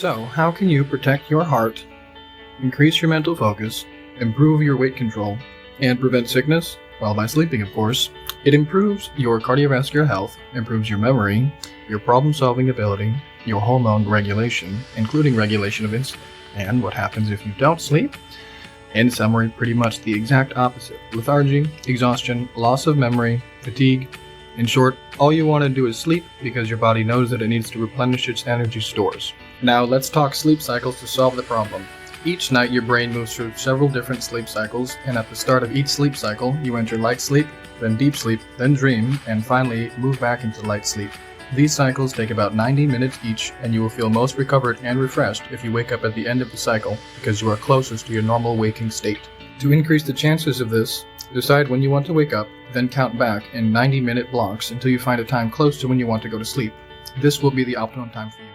So, how can you protect your heart, increase your mental focus, improve your weight control, and prevent sickness? Well, by sleeping, of course. It improves your cardiovascular health, improves your memory, your problem-solving ability, your hormone regulation, including regulation of insulin. And what happens if you don't sleep? In summary, pretty much the exact opposite. Lethargy, exhaustion, loss of memory, fatigue. In short, all you want to do is sleep because your body knows that it needs to replenish its energy stores. Now let's talk sleep cycles to solve the problem. Each night your brain moves through several different sleep cycles, and at the start of each sleep cycle, you enter light sleep, then deep sleep, then dream, and finally move back into light sleep. These cycles take about 90 minutes each, and you will feel most recovered and refreshed if you wake up at the end of the cycle because you are closest to your normal waking state. To increase the chances of this, decide when you want to wake up, then count back in 90-minute blocks until you find a time close to when you want to go to sleep. This will be the optimum time for you.